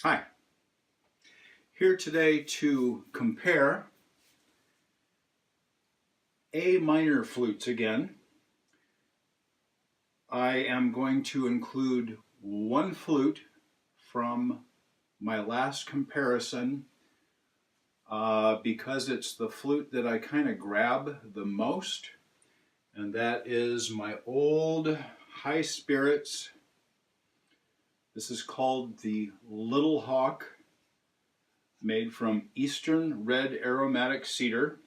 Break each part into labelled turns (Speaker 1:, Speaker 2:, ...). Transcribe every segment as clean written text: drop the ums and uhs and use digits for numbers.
Speaker 1: Hi, here today to compare A minor flutes again. I am going to include one flute from my last comparison because it's the flute that I kind of grab the most, and that is my old High Spirits. This is called the Little Hawk, made from Eastern Red Aromatic Cedar.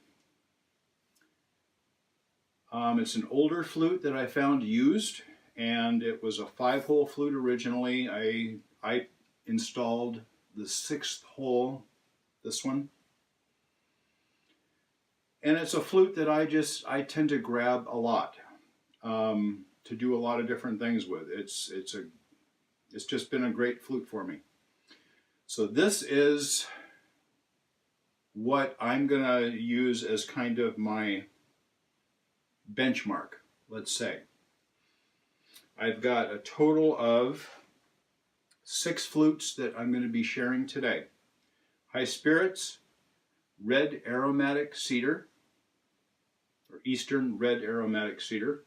Speaker 1: It's an older flute that I found used, and it was a 5-hole flute originally. I installed the 6th hole, this one. And it's a flute that I tend to grab a lot to do a lot of different things with. It's just been a great flute for me. So this is what I'm gonna use as kind of my benchmark, let's say. I've got a total of 6 flutes that I'm going to be sharing today. High Spirits, Red Aromatic Cedar, or Eastern Red Aromatic Cedar.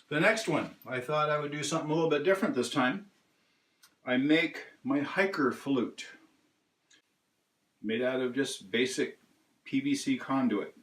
Speaker 1: The next one, I thought I would do something a little bit different this time. I make my hiker flute, made out of just basic PVC conduit.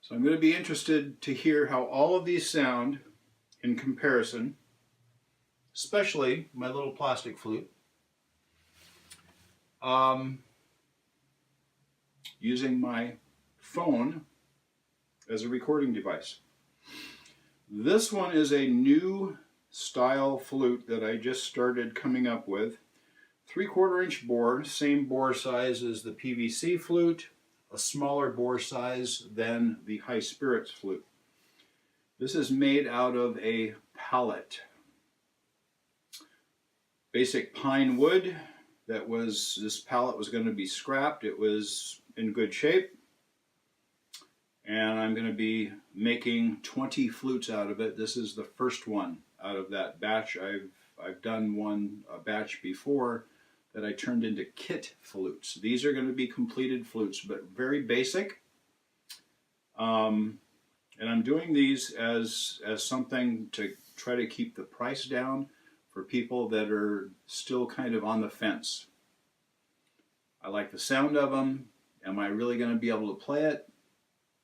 Speaker 1: So I'm going to be interested to hear how all of these sound in comparison, especially my little plastic flute, using my phone as a recording device. This one is a new style flute that I just started coming up with. 3/4 inch bore, same bore size as the PVC flute, a smaller bore size than the High Spirits flute. This is made out of a pallet. Basic pine wood. This pallet was going to be scrapped. It was in good shape. And I'm going to be making 20 flutes out of it. This is the first one out of that batch. I've done a batch before that I turned into kit flutes. These are going to be completed flutes, but very basic. And I'm doing these as something to try to keep the price down for people that are still kind of on the fence. I like the sound of them. Am I really going to be able to play it?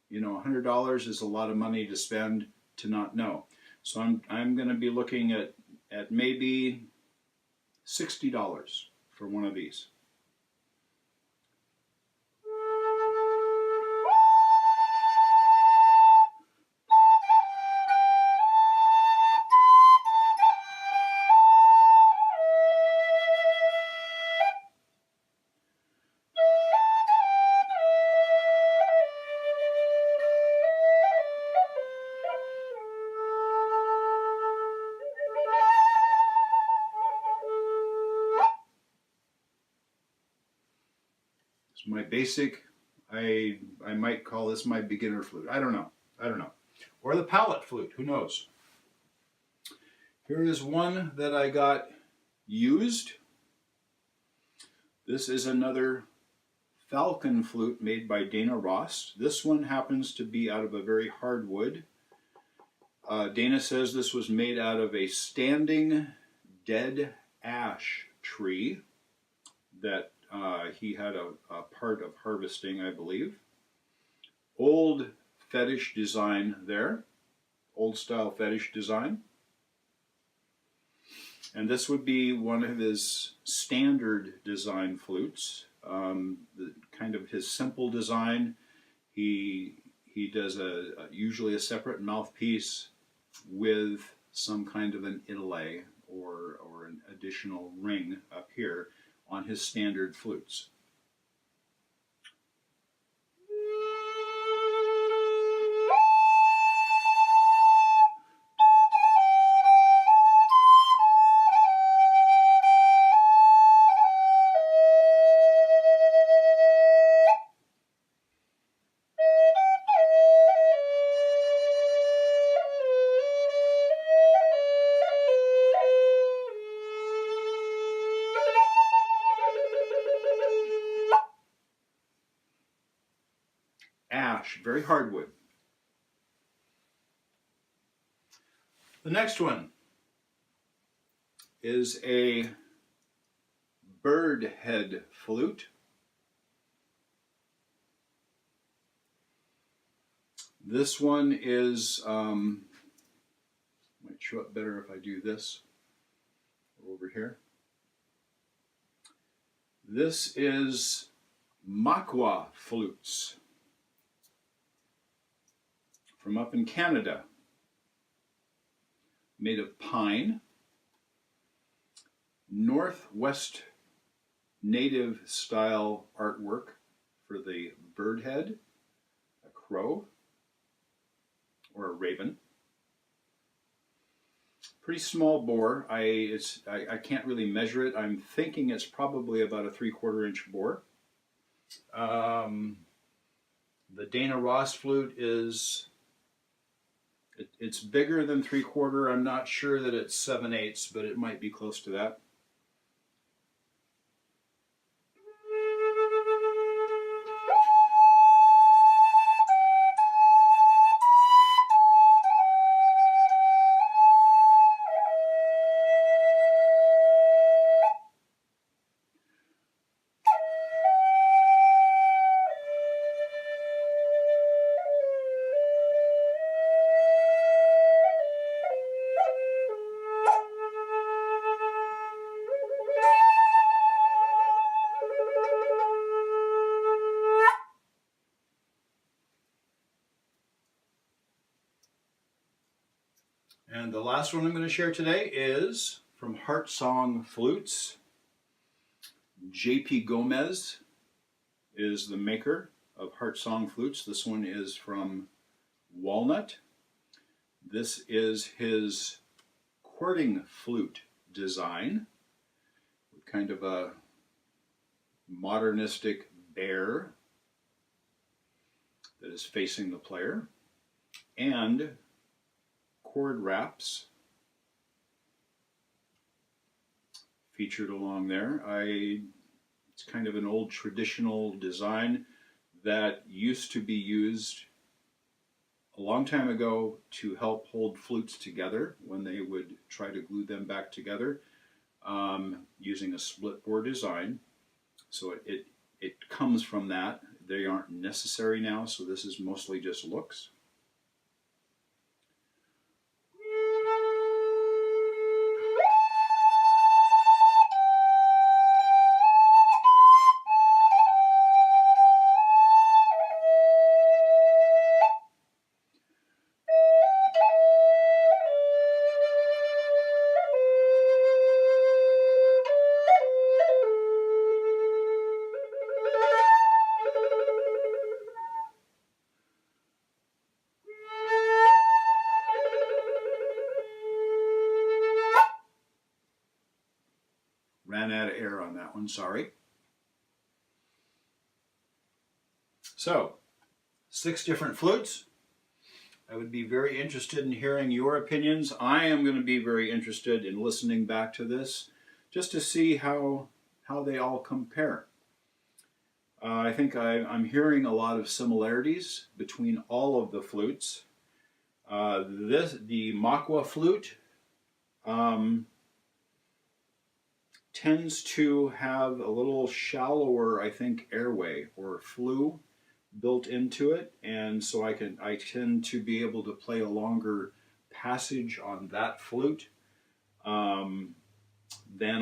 Speaker 1: You know, $100 is a lot of money to spend to not know. So I'm going to be looking at maybe $60 for one of these. My basic, I might call this my beginner flute. I don't know. Or the pallet flute, who knows? Here is one that I got used. This is another Falcon flute made by Dana Ross. This one happens to be out of a very hard wood. Dana says this was made out of a standing dead ash tree that he had a part of harvesting, I believe. old fetish design there, old style fetish design. And this would be one of his standard design flutes, kind of his simple design. He does usually a separate mouthpiece with some kind of an inlay or an additional ring up here on his standard flutes. Ash, very hardwood. The next one is a bird head flute. This one is, might show up better if I do this over here. This is Makwa Flutes from up in Canada, made of pine, Northwest native style artwork for the bird head, a crow, or a raven. Pretty small bore. I can't really measure it. I'm thinking it's probably about a 3/4 inch bore. The Dana Ross flute is, it's bigger than 3/4. I'm not sure that it's 7/8, but it might be close to that. And the last one I'm going to share today is from Heartsong Flutes. J.P. Gomez is the maker of Heartsong Flutes. This one is from walnut. This is his courting flute design with kind of a modernistic bear that is facing the player, and chord wraps featured along there. It's kind of an old traditional design that used to be used a long time ago to help hold flutes together when they would try to glue them back together using a split bore design. So it comes from that. They aren't necessary now, so this is mostly just looks. Ran out of air on that one, sorry. So, 6 different flutes. I would be very interested in hearing your opinions. I am going to be very interested in listening back to this just to see how they all compare. I think I'm hearing a lot of similarities between all of the flutes. The Makwa flute tends to have a little shallower, I think, airway or flue built into it, and so I tend to be able to play a longer passage on that flute than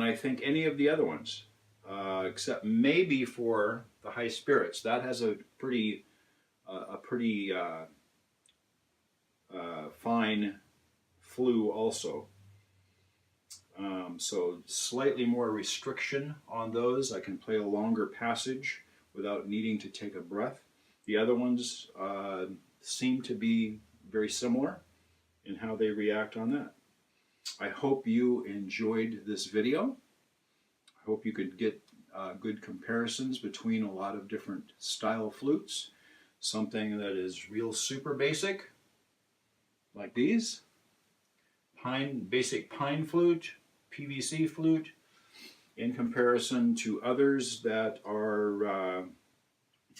Speaker 1: I think any of the other ones, except maybe for the High Spirits. That has a pretty fine flue also. So slightly more restriction on those. I can play a longer passage without needing to take a breath. The other ones seem to be very similar in how they react on that. I hope you enjoyed this video. I hope you could get good comparisons between a lot of different style flutes. Something that is real super basic, like these. Basic pine flute, PVC flute, in comparison to others that are,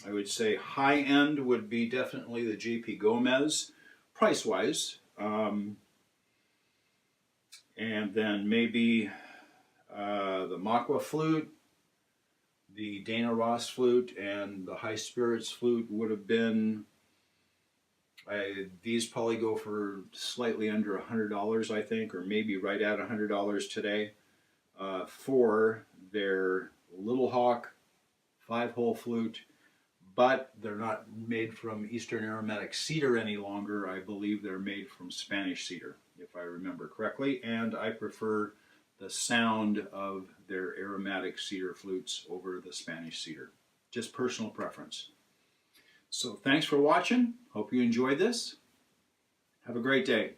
Speaker 1: I would say, high end would be definitely the JP Gomez, price-wise. And then maybe the Makwa Flute, the Dana Ross Flute, and the High Spirits Flute would have been, these probably go for slightly under $100, I think, or maybe right at $100 today, for their Little Hawk 5-hole flute, but they're not made from Eastern Aromatic Cedar any longer. I believe they're made from Spanish cedar, if I remember correctly, and I prefer the sound of their aromatic cedar flutes over the Spanish cedar. Just personal preference. So thanks for watching. Hope you enjoyed this. Have a great day.